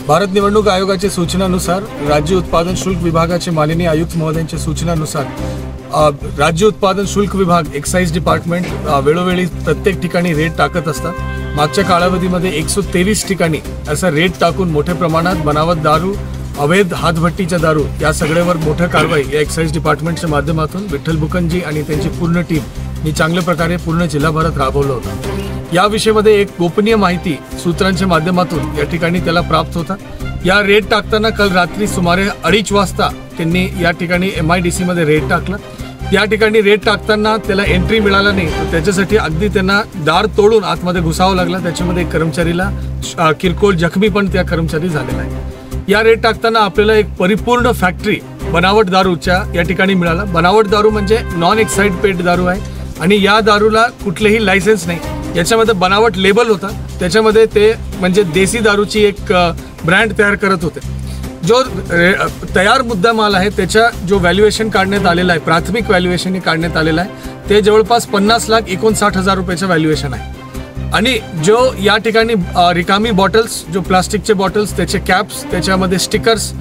भारत निवडणूक आयोगाच्या सूचनानुसार राज्य उत्पादन शुल्क विभागाचे माननीय आयुक्त महोदयांच्या सूचनानुसार राज्य उत्पादन शुल्क विभाग एक्साइज डिपार्टमेंट वेळोवेळी प्रत्येक ठिकाणी रेट टाकत असतात। मागच्या कालावधीमध्ये 123 ठिकाणी असा रेट टाकून मोठ्या प्रमाणात बनावट दारू, अवैध हातभट्टीच्या दारू या सगळ्यावर मोठं कारवाई या एक्साइज डिपार्टमेंटच्या माध्यमातून विठ्ठल बुकनजी आणि त्यांची पूर्ण टीम मी चांगल्या प्रकारे पूर्ण जिल्हाभरात राबवलं होतं। या विषयामध्ये एक गोपनीय माहिती सूत्रांच्या माध्यमातून या ठिकाणी त्याला प्राप्त होता। या रेट टाकताना काल रात्री सुमारे 2:30 वाजता त्यांनी या ठिकाणी MIDC मध्ये रेट टाकलं। या ठिकाणी रेट टाकताना त्याला एंट्री मिळाला नाही, तर त्याच्यासाठी अगदी त्यांना दार तोडून आतमध्ये घुसावं लागलं। त्याच्यामध्ये कर्मचारीला किरकोळ जखमी पण त्या कर्मचारी झालेला आहे। या रेट टाकताना आपल्याला एक परिपूर्ण फॅक्टरी बनावट दारूच्या या ठिकाणी मिळाला। बनावट दारू म्हणजे नॉन एक्साइड पेड दारू आहे आणि या दारूला कुठलेही लायसेन्स नाही। याच्यामध्ये बनावट लेबल होता, त्याच्यामध्ये ते म्हणजे देसी दारूची एक ब्रँड तयार करत होते। जो तयार मुद्दामाल आहे त्याचा जो व्हॅल्युएशन काढण्यात आलेला आहे, प्राथमिक व्हॅल्युएशन काढण्यात आलेला आहे, ते जवळपास 50,59,000 रुपयाचं व्हॅल्युएशन आहे। आणि जो या ठिकाणी रिकामी बॉटल्स, जो प्लास्टिकचे बॉटल्स, त्याचे कॅप्स, त्याच्यामध्ये स्टिकर्स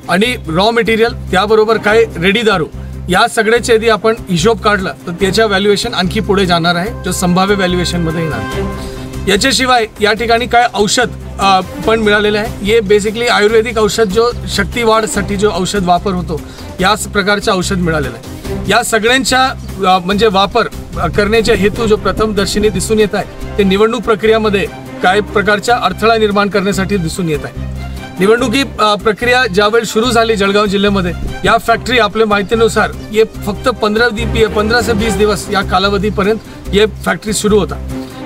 आणि रॉ मटेरियल, त्याबरोबर काय रेडी दारू, या सगळ्याचे यदि आपण हिशोब काढला तर त्याच्या व्हॅल्युएशन आणखी पुढे जाणार आहे, जो संभाव्य व्हॅल्युएशन मध्ये येणार। याच्याशिवाय या ठिकाणी काय औषध पण मिळालेले आहे। हे बेसिकली आयुर्वेदिक औषध, जो शक्ती वाढसाठी जो औषध वापर होतो, याच प्रकारचे औषध मिळालेलं आहे। या सगळ्यांच्या म्हणजे वापर करण्याचे हेतू जो प्रथमदर्शनी दिसून येत आहे ते निवडणूक प्रक्रियामध्ये काय प्रकारचा अडथळा निर्माण करण्यासाठी दिसून येत आहे। निवडणुकी प्रक्रिया ज्यावेळी सुरू झाली जळगाव जिल्ह्यामध्ये, या फॅक्टरी आपल्या माहितीनुसार ये फक्त 15 से 20 दिवस या कालावधीपर्यंत ये फॅक्टरी सुरू होता।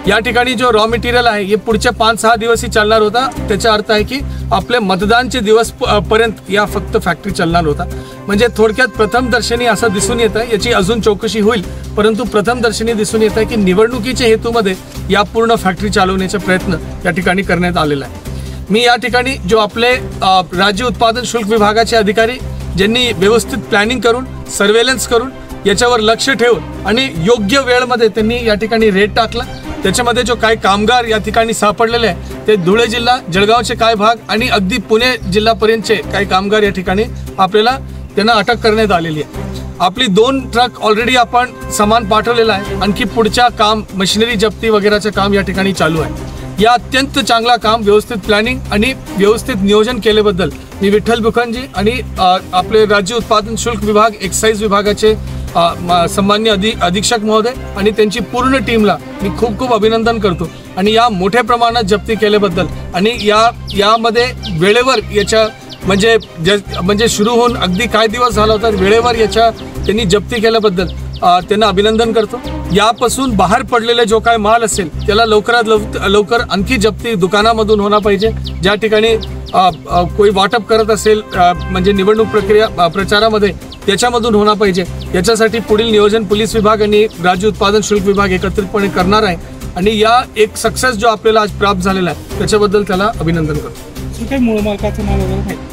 या ठिकाणी जो रॉ मटेरियल आहे हे पुढच्या 5-6 दिवसही चालणार होता। त्याचा अर्थ आहे की आपले मतदानचे दिवस पर्यंत या फक्त फॅक्टरी चालणार होता। म्हणजे थोडक्यात प्रथमदर्शनी असं दिसून येत आहे, याची अजून चौकशी होईल, परंतु प्रथमदर्शनी दिसून येत आहे की निवडणुकीच्या हेतूमध्ये या पूर्ण फॅक्टरी चालवण्याचा प्रयत्न या ठिकाणी करण्यात आलेला आहे। मी या ठिकाणी जो आपले राज्य उत्पादन शुल्क विभागाचे अधिकारी ज्यांनी व्यवस्थित प्लॅनिंग करून, सर्वेलन्स करून याच्यावर लक्ष ठेवून आणि योग्य वेळेमध्ये त्यांनी या ठिकाणी रेड टाकला। त्याच्यामध्ये जो काही कामगार या ठिकाणी सापडलेले आहे ते धुळे जिल्हा, जळगावचे काय भाग आणि अगदी पुणे जिल्हापर्यंतचे काही कामगार या ठिकाणी आपल्याला त्यांना अटक करण्यात आलेली आहे। आपली 2 ट्रक ऑलरेडी आपण सामान पाठवलेलं आहे, आणखी पुढच्या काम मशिनरी जप्ती वगैरेचं काम या ठिकाणी चालू आहे। या अत्यंत चांगला काम, व्यवस्थित प्लॅनिंग आणि व्यवस्थित नियोजन केल्याबद्दल मी विठ्ठल बुखानजी आणि आपले राज्य उत्पादन शुल्क विभाग, एक्साईज विभागाचे सन्मान्य अधीक्षक महोदय आणि त्यांची पूर्ण टीमला मी खूप खूप अभिनंदन करतो। आणि या मोठ्या प्रमाणात जप्ती केल्याबद्दल आणि यामध्ये वेळेवर याच्या म्हणजे सुरू होऊन अगदी काही दिवस झाला होता, वेळेवर याच्या त्यांनी जप्ती केल्याबद्दल त्यांना अभिनंदन करतो। यापासून बाहेर पडलेले जो काय माल असेल त्याला लवकरात लवकर आणखी जप्ती दुकानामधून होणार पाहिजे। ज्या ठिकाणी कोई वाटप करत असेल म्हणजे निवडणूक प्रक्रिया प्रचारामध्ये त्याच्यामधून होणार पाहिजे। याच्यासाठी पुढील नियोजन पोलीस विभाग आणि राज्य उत्पादन शुल्क विभाग एकत्रितपणे करणार आहे आणि या एक सक्सेस जो आपल्याला आज प्राप्त झालेला आहे त्याच्याबद्दल त्याला अभिनंदन करतो। काही मूळ मालकाचं नाव वगैरे